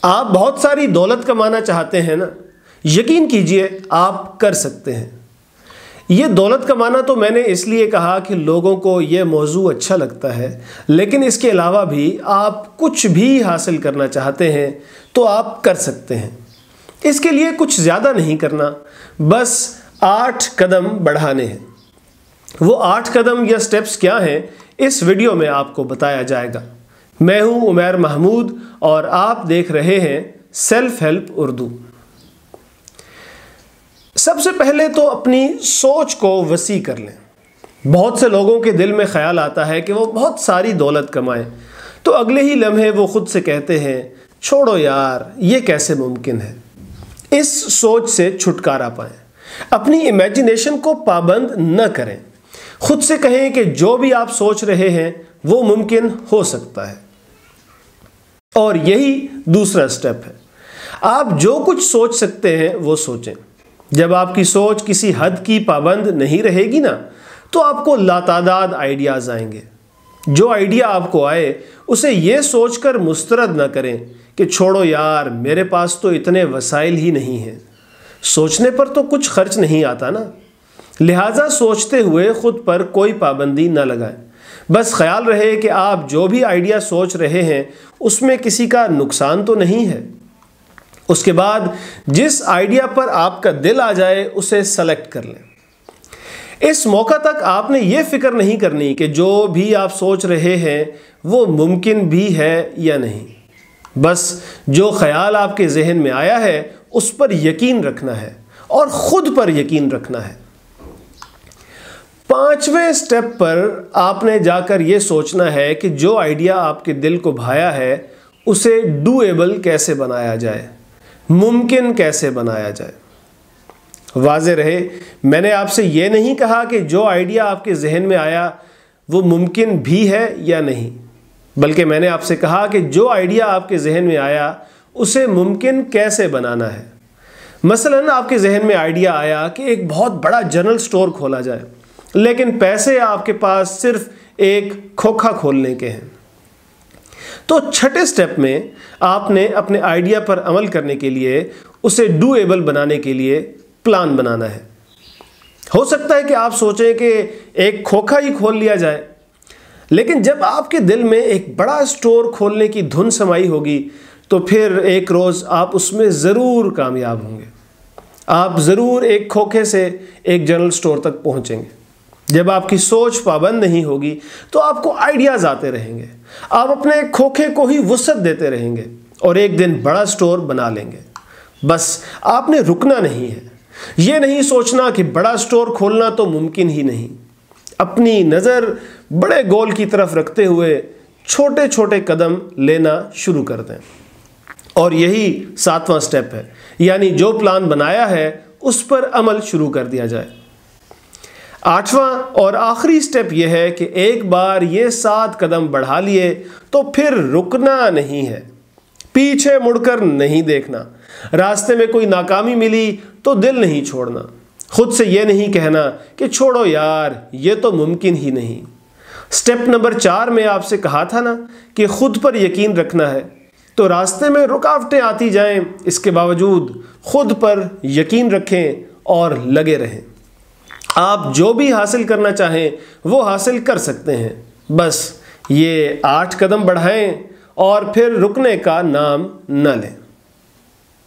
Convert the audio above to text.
آپ بہت ساری دولت کمانا چاہتے ہیں نا، یقین کیجئے آپ کر سکتے ہیں۔ یہ دولت کمانا تو میں نے اس لیے کہا کہ لوگوں کو یہ موضوع اچھا لگتا ہے، لیکن اس کے علاوہ بھی آپ کچھ بھی حاصل کرنا چاہتے ہیں تو آپ کر سکتے ہیں۔ اس کے لیے کچھ زیادہ نہیں کرنا، بس 8 قدم بڑھانے ہیں۔ وہ 8 قدم یا سٹیپس کیا ہیں، اس ویڈیو میں آپ کو بتایا جائے گا۔ میں ہوں عمیر محمود اور آپ دیکھ رہے ہیں سیلف ہیلپ اردو۔ سب سے پہلے تو اپنی سوچ کو وسیع کر لیں۔ بہت سے لوگوں کے دل میں خیال آتا ہے کہ وہ بہت ساری دولت کمائیں، تو اگلے ہی لمحے وہ خود سے کہتے ہیں چھوڑو یار، یہ کیسے ممکن ہے۔ اس سوچ سے چھٹکارا پائیں، اپنی امیجنیشن کو پابند نہ کریں۔ خود سے کہیں کہ جو بھی آپ سوچ رہے ہیں وہ ممکن ہو سکتا ہے۔ اور یہی دوسرا سٹیپ ہے، آپ جو کچھ سوچ سکتے ہیں وہ سوچیں۔ جب آپ کی سوچ کسی حد کی پابند نہیں رہے گی نا، تو آپ کو لاتعداد آئیڈیاز آئیں گے۔ جو آئیڈیا آپ کو آئے اسے یہ سوچ کر مسترد نہ کریں کہ چھوڑو یار، میرے پاس تو اتنے وسائل ہی نہیں ہیں۔ سوچنے پر تو کچھ خرچ نہیں آتا نا، لہٰذا سوچتے ہوئے خود پر کوئی پابندی نہ لگائیں۔ بس خیال رہے کہ آپ جو بھی آئیڈیا سوچ رہے ہیں اس میں کسی کا نقصان تو نہیں ہے۔ اس کے بعد جس آئیڈیا پر آپ کا دل آ جائے اسے سلیکٹ کر لیں۔ اس موقع تک آپ نے یہ فکر نہیں کرنی کہ جو بھی آپ سوچ رہے ہیں وہ ممکن بھی ہے یا نہیں۔ بس جو خیال آپ کے ذہن میں آیا ہے اس پر یقین رکھنا ہے اور خود پر یقین رکھنا ہے۔ 5ویں سٹیپ پر آپ نے جا کر یہ سوچنا ہے کہ جو آئیڈیا آپ کے دل کو بھایا ہے اسے ڈویبل کیسے بنایا جائے، ممکن کیسے بنایا جائے۔ واضح رہے، میں نے آپ سے یہ نہیں کہا کہ جو آئیڈیا آپ کے ذہن میں آیا وہ ممکن بھی ہے یا نہیں، بلکہ میں نے آپ سے کہا کہ جو آئیڈیا آپ کے ذہن میں آیا اسے ممکن کیسے بنانا ہے۔ مثلاً آپ کے ذہن میں آئیڈیا آیا کہ ایک بہت بڑا جنرل سٹور کھولا جائے، لیکن پیسے آپ کے پاس صرف ایک کھوکھا کھولنے کے ہیں۔ تو 6 سٹیپ میں آپ نے اپنے آئیڈیا پر عمل کرنے کے لیے، اسے ڈویبل بنانے کے لیے پلان بنانا ہے۔ ہو سکتا ہے کہ آپ سوچیں کہ ایک کھوکھا ہی کھول لیا جائے، لیکن جب آپ کے دل میں ایک بڑا سٹور کھولنے کی دھن سمائی ہوگی تو پھر ایک روز آپ اس میں ضرور کامیاب ہوں گے۔ آپ ضرور ایک کھوکھے سے ایک جنرل سٹور تک پہنچیں گے۔ جب آپ کی سوچ پابند نہیں ہوگی تو آپ کو آئیڈیاز آتے رہیں گے، آپ اپنے کھوکھے کو ہی وسعت دیتے رہیں گے اور ایک دن بڑا سٹور بنا لیں گے۔ بس آپ نے رکنا نہیں ہے، یہ نہیں سوچنا کہ بڑا سٹور کھولنا تو ممکن ہی نہیں۔ اپنی نظر بڑے گول کی طرف رکھتے ہوئے چھوٹے چھوٹے قدم لینا شروع کر دیں۔ اور یہی 7واں سٹیپ ہے، یعنی جو پلان بنایا ہے اس پر عمل شروع کر دیا جائے۔ 8واں اور آخری سٹیپ یہ ہے کہ ایک بار یہ 7 قدم بڑھا لیے تو پھر رکنا نہیں ہے، پیچھے مڑ کر نہیں دیکھنا۔ راستے میں کوئی ناکامی ملی تو دل نہیں چھوڑنا، خود سے یہ نہیں کہنا کہ چھوڑو یار، یہ تو ممکن ہی نہیں۔ سٹیپ نمبر 4 میں آپ سے کہا تھا نا کہ خود پر یقین رکھنا ہے، تو راستے میں رکاوٹیں آتی جائیں، اس کے باوجود خود پر یقین رکھیں اور لگے رہیں۔ آپ جو بھی حاصل کرنا چاہیں وہ حاصل کر سکتے ہیں، بس یہ 8 قدم بڑھائیں اور پھر رکنے کا نام نہ لیں۔